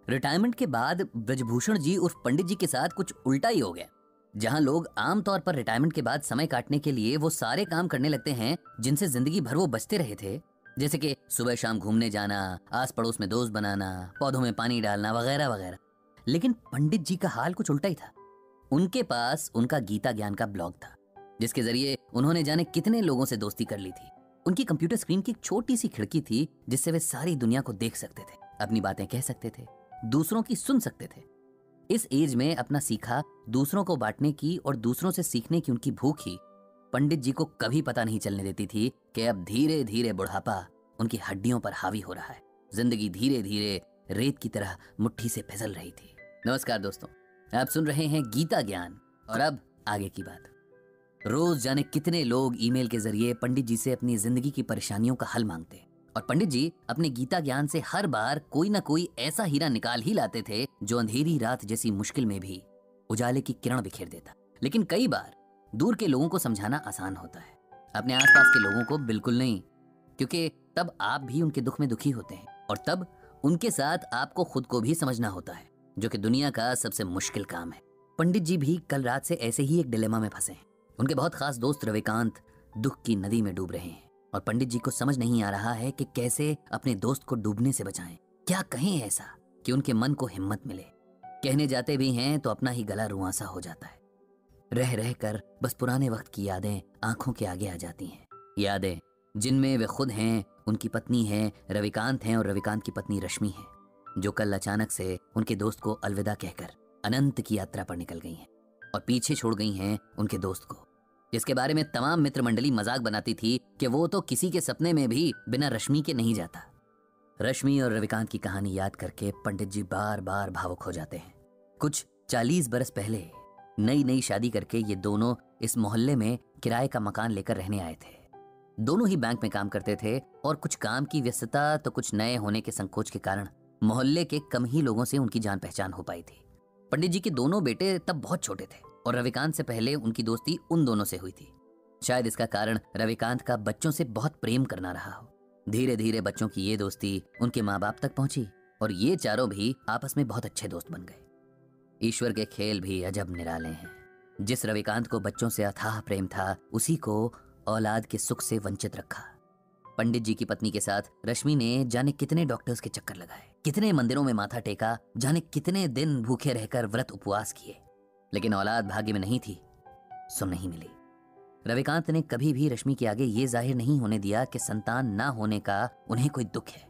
Retirement के बाद ब्रजभूषण जी उर्फ पंडित जी के साथ कुछ उल्टा ही हो गया। जहां लोग आमतौर पर रिटायरमेंट के बाद समय काटने के लिए वो सारे काम करने लगते हैं जिनसे जिंदगी भर वो बचते रहे थे, जैसे कि सुबह शाम घूमने जाना, आस पड़ोस में दोस्त बनाना, पौधों में पानी डालना वगैरह वगैरह। लेकिन पंडित जी का हाल कुछ उल्टा ही था। उनके पास उनका गीता ज्ञान का ब्लॉग था, जिसके जरिए उन्होंने जाने कितने लोगों से दोस्ती कर ली थी। उनकी कंप्यूटर स्क्रीन की एक छोटी सी खिड़की थी जिससे वे सारी दुनिया को देख सकते थे, अपनी बातें कह सकते थे, दूसरों की सुन सकते थे। इस एज में अपना सीखा दूसरों को बांटने की और दूसरों से सीखने की उनकी भूख ही पंडित जी को कभी पता नहीं चलने देती थी कि अब धीरे धीरे बुढ़ापा उनकी हड्डियों पर हावी हो रहा है। जिंदगी धीरे धीरे रेत की तरह मुट्ठी से फिसल रही थी। नमस्कार दोस्तों, आप सुन रहे हैं गीता ज्ञान। और अब आगे की बात। रोज जाने कितने लोग ईमेल के जरिए पंडित जी से अपनी जिंदगी की परेशानियों का हल मांगते, और पंडित जी अपने गीता ज्ञान से हर बार कोई ना कोई ऐसा हीरा निकाल ही लाते थे जो अंधेरी रात जैसी मुश्किल में भी उजाले की किरण बिखेर देता। लेकिन कई बार दूर के लोगों को समझाना आसान होता है, अपने आसपास के लोगों को बिल्कुल नहीं, क्योंकि तब आप भी उनके दुख में दुखी होते हैं और तब उनके साथ आपको खुद को भी समझना होता है, जो कि दुनिया का सबसे मुश्किल काम है। पंडित जी भी कल रात से ऐसे ही एक डिलेमा में फंसे हैं। उनके बहुत खास दोस्त रविकांत दुख की नदी में डूब रहे हैं और पंडित जी को समझ नहीं आ रहा है कि कैसे अपने दोस्त को डूबने से बचाएं। क्या कहें ऐसा कि उनके मन को हिम्मत मिले। कहने जाते भी हैं तो अपना ही गला रुआंसा हो जाता है। रह रह कर बस पुराने वक्त की यादें आंखों के आगे आ जाती हैं। यादें जिनमें वे खुद हैं, उनकी पत्नी है, रविकांत हैं और रविकांत की पत्नी रश्मि है, जो कल अचानक से उनके दोस्त को अलविदा कहकर अनंत की यात्रा पर निकल गई हैं और पीछे छोड़ गई हैं उनके दोस्त को, जिसके बारे में तमाम मित्र मंडली मजाक बनाती थी कि वो तो किसी के सपने में भी बिना रश्मि के नहीं जाता। रश्मि और रविकांत की कहानी याद करके पंडित जी बार बार भावुक हो जाते हैं। कुछ 40 बरस पहले नई नई शादी करके ये दोनों इस मोहल्ले में किराए का मकान लेकर रहने आए थे। दोनों ही बैंक में काम करते थे और कुछ काम की व्यस्तता तो कुछ नए होने के संकोच के कारण मोहल्ले के कम ही लोगों से उनकी जान पहचान हो पाई थी। पंडित जी के दोनों बेटे तब बहुत छोटे थे और रविकांत से पहले उनकी दोस्ती उन दोनों से हुई थी। शायद इसका कारण रविकांत का बच्चों से बहुत प्रेम करना रहा हो। धीरे धीरे बच्चों की ये दोस्ती उनके माँ बाप तक पहुंची और ये चारों भी आपस में बहुत अच्छे दोस्त बन गए। ईश्वर के खेल भी अजब निराले हैं। जिस रविकांत को बच्चों से अथाह प्रेम था, उसी को औलाद के सुख से वंचित रखा। पंडित जी की पत्नी के साथ रश्मि ने जाने कितने डॉक्टर्स के चक्कर लगाए, कितने मंदिरों में माथा टेका, जाने कितने दिन भूखे रहकर व्रत उपवास किए, लेकिन औलाद भाग्य में नहीं थी, सो नहीं मिली। रविकांत ने कभी भी रश्मि के आगे ये जाहिर नहीं होने दिया कि संतान ना होने का उन्हें कोई दुख है,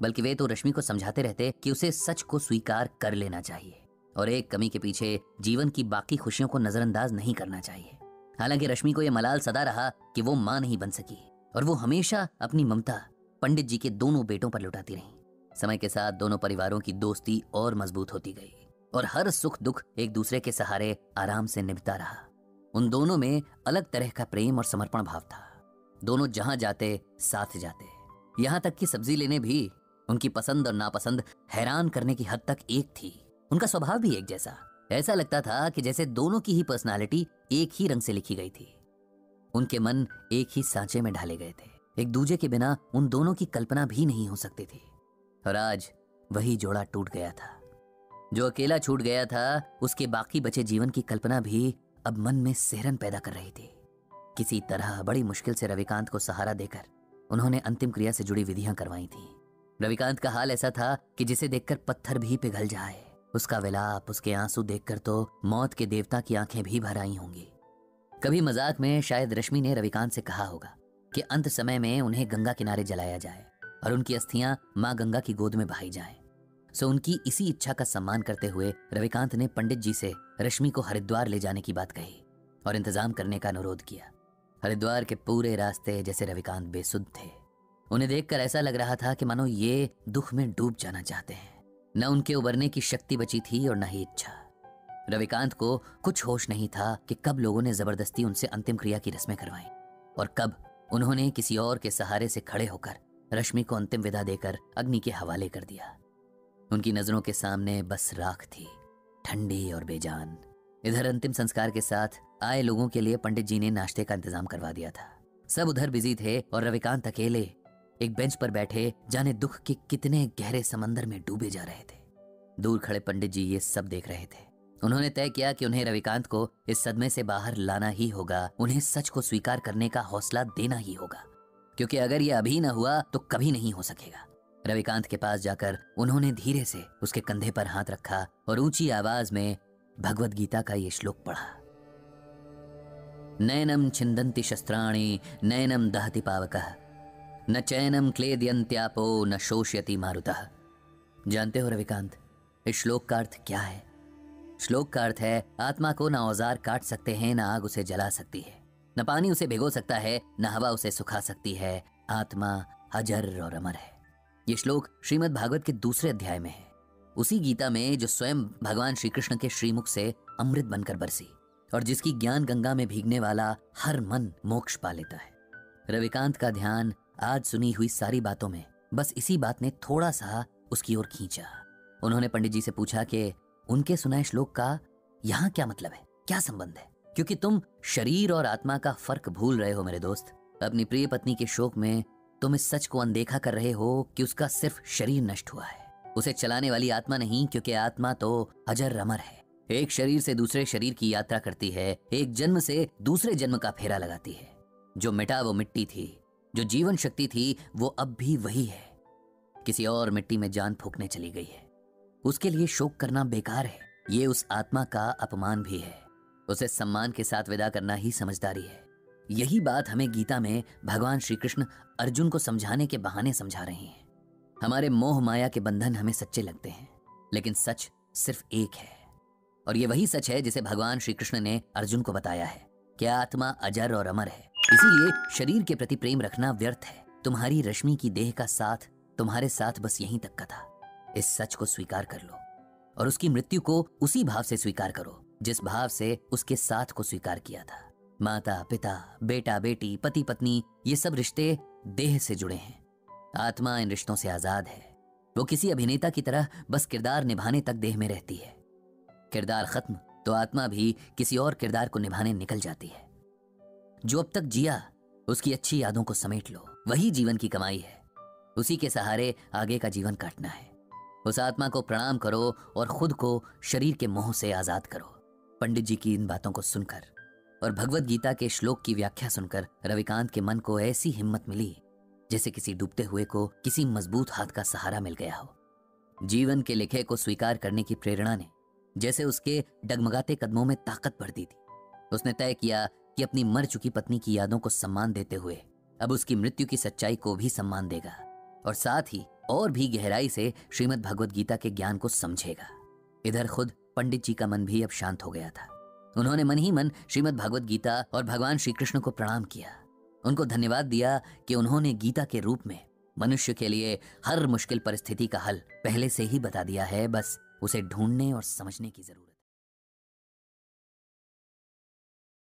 बल्कि वे तो रश्मि को समझाते रहते कि उसे सच को स्वीकार कर लेना चाहिए और एक कमी के पीछे जीवन की बाकी खुशियों को नजरअंदाज नहीं करना चाहिए। हालांकि रश्मि को यह मलाल सदा रहा कि वो मां नहीं बन सकी और वो हमेशा अपनी ममता पंडित जी के दोनों बेटों पर लुटाती रही। समय के साथ दोनों परिवारों की दोस्ती और मजबूत होती गई और हर सुख दुख एक दूसरे के सहारे आराम से निभता रहा। उन दोनों में अलग तरह का प्रेम और समर्पण भाव था। दोनों जहां जाते साथ जाते, यहां तक कि सब्जी लेने भी उनकी पसंद और नापसंद हैरान करने की हद तक एक थी। उनका स्वभाव भी एक जैसा। ऐसा लगता था कि जैसे दोनों की ही पर्सनालिटी एक ही रंग से लिखी गई थी। उनके मन एक ही सांचे में ढाले गए थे। एक दूजे के बिना उन दोनों की कल्पना भी नहीं हो सकती थी। और आज वही जोड़ा टूट गया था। जो अकेला छूट गया था, उसके बाकी बचे जीवन की कल्पना भी अब मन में सिहरन पैदा कर रही थी। किसी तरह बड़ी मुश्किल से रविकांत को सहारा देकर उन्होंने अंतिम क्रिया से जुड़ी विधियां करवाई थी। रविकांत का हाल ऐसा था कि जिसे देखकर पत्थर भी पिघल जाए। उसका विलाप, उसके आंसू देखकर तो मौत के देवता की आंखें भी भर आई होंगी। कभी मजाक में शायद रश्मि ने रविकांत से कहा होगा कि अंत समय में उन्हें गंगा किनारे जलाया जाए और उनकी अस्थियां मां गंगा की गोद में बहाई जाएं। सो उनकी इसी इच्छा का सम्मान करते हुए रविकांत ने पंडित जी से रश्मि को हरिद्वार ले जाने की बात कही और इंतजाम करने का अनुरोध किया। हरिद्वार के पूरे रास्ते जैसे रविकांत बेसुध थे। उन्हें देखकर ऐसा लग रहा था कि मानो ये दुख में डूब जाना चाहते हैं। न उनके उबरने की शक्ति बची थी और न ही इच्छा। रविकांत को कुछ होश नहीं था कि कब लोगों ने जबरदस्ती उनसे अंतिम क्रिया की रस्में करवाई और कब उन्होंने किसी और के सहारे से खड़े होकर रश्मि को अंतिम विदा देकर अग्नि के हवाले कर दिया। उनकी नजरों के सामने बस राख थी, ठंडी और बेजान। इधर अंतिम संस्कार के साथ आए लोगों के लिए पंडित जी ने नाश्ते का इंतजाम करवा दिया था। सब उधर बिजी थे और रविकांत अकेले एक बेंच पर बैठे जाने दुख के कितने गहरे समंदर में डूबे जा रहे थे। दूर खड़े पंडित जी ये सब देख रहे थे। उन्होंने तय किया कि उन्हें रविकांत को इस सदमे से बाहर लाना ही होगा, उन्हें सच को स्वीकार करने का हौसला देना ही होगा, क्योंकि अगर ये अभी ना हुआ तो कभी नहीं हो सकेगा। रविकांत के पास जाकर उन्होंने धीरे से उसके कंधे पर हाथ रखा और ऊंची आवाज में भगवद गीता का ये श्लोक पढ़ा। नैनम छिंदन्ति शस्त्राणि नैनम दहति पावकः न चैनम क्लेदयन्त्यापो न शोष्यति मारुतः। जानते हो रविकांत, इस श्लोक का अर्थ क्या है? श्लोक का अर्थ है, आत्मा को न औजार काट सकते हैं, न आग उसे जला सकती है, न पानी उसे भिगो सकता है, न हवा उसे सुखा सकती है। आत्मा अजर और अमर है। ये श्लोक श्रीमद् भागवत के दूसरे अध्याय में है, उसी गीता में जो स्वयं भगवान श्री कृष्ण के श्रीमुख से अमृत बनकर बरसी और जिसकी ज्ञान गंगा में भीगने वाला हर मन मोक्ष पा लेता है। रविकांत का ध्यान आज सुनी हुई सारी बातों में बस इसी बात ने थोड़ा सा उसकी ओर खींचा। उन्होंने पंडित जी से पूछा कि उनके सुनाए श्लोक का यहाँ क्या मतलब है, क्या संबंध है? क्योंकि तुम शरीर और आत्मा का फर्क भूल रहे हो मेरे दोस्त। अपनी प्रिय पत्नी के शोक में तुम इस सच को अनदेखा कर रहे हो कि उसका सिर्फ शरीर नष्ट हुआ है, उसे चलाने वाली आत्मा नहीं, क्योंकि आत्मा तो अजर अमर है। एक शरीर से दूसरे शरीर की यात्रा करती है, एक जन्म से दूसरे जन्म का फेरा लगाती है। जो मिटा वो मिट्टी थी, जो जीवन शक्ति थी वो अब भी वही है, किसी और मिट्टी में जान फूंकने चली गई है। उसके लिए शोक करना बेकार है, ये उस आत्मा का अपमान भी है। उसे सम्मान के साथ विदा करना ही समझदारी है। यही बात हमें गीता में भगवान श्री कृष्ण अर्जुन को समझाने के बहाने समझा रहे हैं। हमारे मोह माया के बंधन हमें सच्चे लगते हैं, लेकिन सच सिर्फ एक है, और ये वही सच है जिसे भगवान श्री कृष्ण ने अर्जुन को बताया है कि आत्मा अजर और अमर है। इसीलिए शरीर के प्रति प्रेम रखना व्यर्थ है। तुम्हारी रश्मि की देह का साथ तुम्हारे साथ बस यहीं तक का था। इस सच को स्वीकार कर लो और उसकी मृत्यु को उसी भाव से स्वीकार करो जिस भाव से उसके साथ को स्वीकार किया था। माता पिता, बेटा बेटी, पति पत्नी, ये सब रिश्ते देह से जुड़े हैं। आत्मा इन रिश्तों से आजाद है। वो किसी अभिनेता की तरह बस किरदार निभाने तक देह में रहती है। किरदार खत्म तो आत्मा भी किसी और किरदार को निभाने निकल जाती है। जो अब तक जिया उसकी अच्छी यादों को समेट लो, वही जीवन की कमाई है। उसी के सहारे आगे का जीवन काटना है। उस आत्मा को प्रणाम करो और खुद को शरीर के मोह से आजाद करो। पंडित जी की इन बातों को सुनकर और भगवद गीता के श्लोक की व्याख्या सुनकर रविकांत के मन को ऐसी हिम्मत मिली जैसे किसी डूबते हुए को किसी मजबूत हाथ का सहारा मिल गया हो। जीवन के लिखे को स्वीकार करने की प्रेरणा ने जैसे उसके डगमगाते कदमों में ताकत भर दी थी। उसने तय किया कि अपनी मर चुकी पत्नी की यादों को सम्मान देते हुए अब उसकी मृत्यु की सच्चाई को भी सम्मान देगा और साथ ही और भी गहराई से श्रीमद् भगवद गीता के ज्ञान को समझेगा। इधर खुद पंडित जी का मन भी अब शांत हो गया था। उन्होंने मन ही मन श्रीमद् भगवद गीता और भगवान श्री कृष्ण को प्रणाम किया। उनको धन्यवाद दिया कि उन्होंने गीता के रूप में मनुष्य के लिए हर मुश्किल परिस्थिति का हल पहले से ही बता दिया है, बस उसे ढूंढने और समझने की जरूरत।